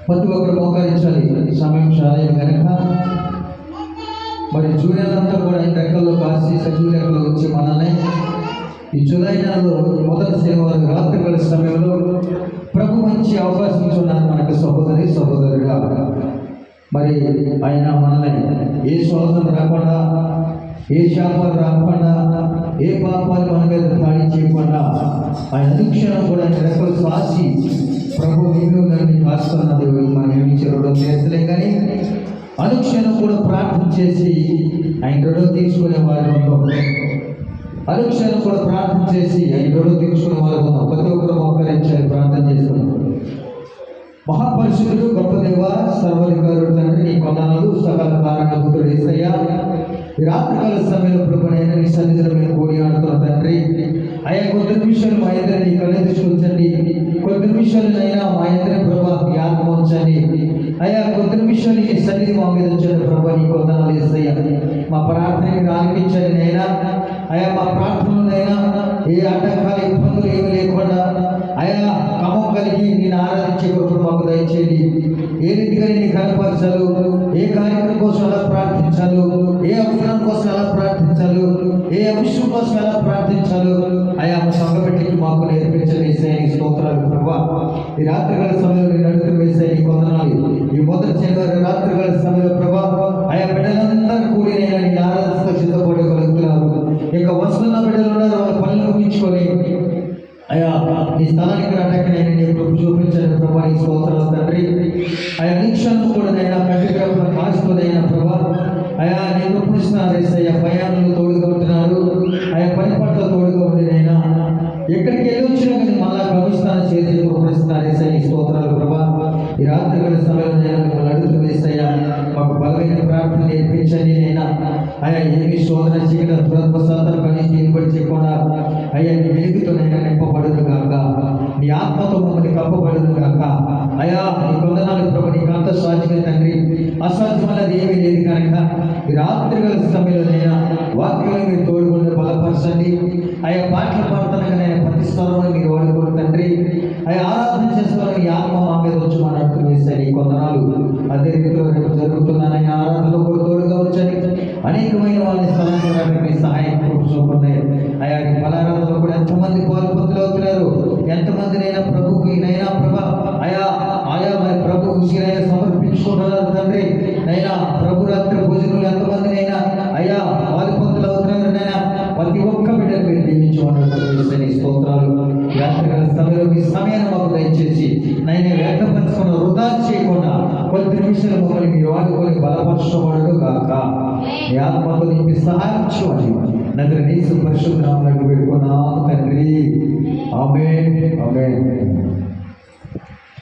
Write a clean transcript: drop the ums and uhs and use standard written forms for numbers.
ప్రతి ఒక్కరు మోకరించాలి. సమయం చాలా కనుక మరి జూనియర్లంతా కూడా ఈ రెక్కల్లో కాసి సజీవ రెక్కలు వచ్చి మనల్ని ఈ జూలై నెలలో మొదటి శనివారం రాత్రి గల సమయంలో ప్రభు మంచి అవకాశం ఇచ్చున్నారు మనకు సహోదరుగా. మరి ఆయన మనల్ని ఏ శోధన రాకుండా, ఏ శాపాలు రాకుండా, ఏ పాపాలు మన మీద దాడి చేయకుండా ఆయన అనుక్షణం కూడా ఆయన రెక్కలు సాసి ప్రభు నిన్ను నన్ను కాస్తున్నది మనం ఏమి చేయడం చేస్తలే కానీ అనుక్షణం కూడా ప్రార్థన చేసి ఆయన రుణం తీసుకునే వారు ఉంటాం. అనుక్షణం కూడా ప్రార్థన చేసి ఆయన రుణం తీసుకునే వారు ఉంటాం. ప్రతి ఒక్కరు మోకరించాలి, ప్రార్థన చేసుకున్నాం. మహాపరిశుద్ధుడు గొప్ప దేవ సర్వాధికారుడు తండ్రి, నీ కొందనాలు సకల కారణభూతుడు యేసయ్యా. ఈ రాత్రికాల సమయంలో ప్రభు నేను నీ సన్నిధిలో మేము కూడి ఆడుతున్న తండ్రి, అయ్యా కొద్ది నిమిషాలు మా ఇద్దరు నీ కళ్ళు తీసుకొచ్చండి. కొద్ది నిమిషాలైనా మా ఇద్దరి ప్రభా జ్ఞాపకం ఉంచండి. అయ్యా కొద్ది నిమిషాలు నీ సన్నిధి మా మీద ఉంచండి ప్రభా. నీ కొందనాలు యేసయ్యా. మా ప్రార్థనని ఆలకించండి నైనా. అయ్యా మా ప్రార్థనలైనా ఏ ఆటంకాలు ఇబ్బందులు ఏమి లేకుండా అయ్యా క్రమం కలిగి నేను ఆరాధించే కొరకు మాకు దయచేయండి. ఏ రీతిగా నీ కనపరచాలు, ఏ కార్యక్రమం కోసం ఎలా ప్రార్థించాలో, ఏ అవసరం కోసం ఎలా ప్రార్థించాలో, ఏ అంశం కోసం ఎలా ప్రార్థించాలో అయ్యా మా సంఘ పెట్టి మాకు నేర్పించండి. వేసాయి స్తోత్రాలు ప్రభా. ఈ రాత్రికాల సమయంలో నేను అడుగుతూ వేసాయి నీ కొందనాలు. ఈ మొదటి శనివారం రాత్రికాల సమయంలో ప్రభా ఆయా బిడ్డలందరూ కూడి నేను ఆరాధిస్తూ సిద్ధపడగలుగుతున్నారు. ఇక వస్తున్న బిడ్డలు ఉన్నారు, వాళ్ళ పనులు ముగించుకొని అయ్యా నీ స్థలానికి రావడానికి నేను నీ కృప చూపించాను ప్రభా. ఈ స్తోత్రాలు తండ్రి. ఆయా నిక్షణం కూడా నైనా కంటిగా కాసుకోదైనా ప్రభా. అయా నీ కృపణిస్తున్నారు యేసయ్యా. భయాలను తోడుగా ఉంటున్నారు, ఆయా పని పట్ల తోడుగా ఉండి నైనా ఎక్కడికి వెళ్ళి వచ్చినా కానీ మళ్ళా గమనిస్తాను చేసి కృపణిస్తున్నారు యేసయ్య. నీ స్తోత్రాలు ప్రభా. ఈ రాత్రి గల సమయంలో నేను మిమ్మల్ని అడుగుతూ యేసయ్యా మాకు బలమైన ప్రార్థన నేర్పించండి నైనా. అయ్యా ఏమి శోధన చేయడం దురత్వసాతను కానీ దీనిపడి చెప్పకుండా అయ్యా నీ వెలుగుతో నైనా నింపబడును గాక, నీ ఆత్మతో మమ్మల్ని కప్పబడును గాక. అయ్యా నీ కొందనాలు ప్రభు, నీకు అంత సాధ్యమే తండ్రి. అసాధ్యమన్నది ఏమీ లేదు కనుక ఈ రాత్రి గల సమయంలోనైనా వాక్యం మీరు తోడుకుంటే బలపరచండి. అయ్యా పాటలు పాడుతున్నాగా ప్రతి స్థలంలో మీరు వాడుకోండి తండ్రి. అయ్యా ఆరాధన చేసుకోవాలని ఈ ఆత్మ మా మీద వచ్చి మన అర్థం వేస్తాయి నీ కొందనాలు. అదే రీతిలో రేపు జరుగుతున్నానని ఆరాధనలో కూడా తోడుగా వచ్చండి. అనేకమైన వాళ్ళని స్థలానికి సహాయం చూపండి. అయ్యా బలారాధనలో కూడా ఎంతమంది పాల్పొందులు అవుతున్నారు, ఎంతమందినైనా ప్రభుకి నైనా ప్రభా ఆయా మరి ప్రభుకి సమర్పించుకుంటున్నారు తండ్రి. నైనా ప్రభు రాత్రి భోజనులు ఎంతమందినైనా అయ్యా పాల్పొందులు అవుతున్నారు నైనా. ప్రతి ఒక్క బిడ్డను మీరు దీవించమని స్తోత్రాలు. రాత్రి సమయంలో మీ సమయాన్ని మాకు దయచేసి నైనా వ్యక్తపరచుకున్న వృధా చేయకుండా కొద్ది నిమిషాలు మమ్మల్ని మీరు వాడుకొని బలపరచబడదు కాక మీ ఆత్మతో నింపి సహాయం చేయమని నజరేయుని పరిశుద్ధ నామములో వేడుకున్నాము తండ్రి. ఆమేన్ ఆమేన్.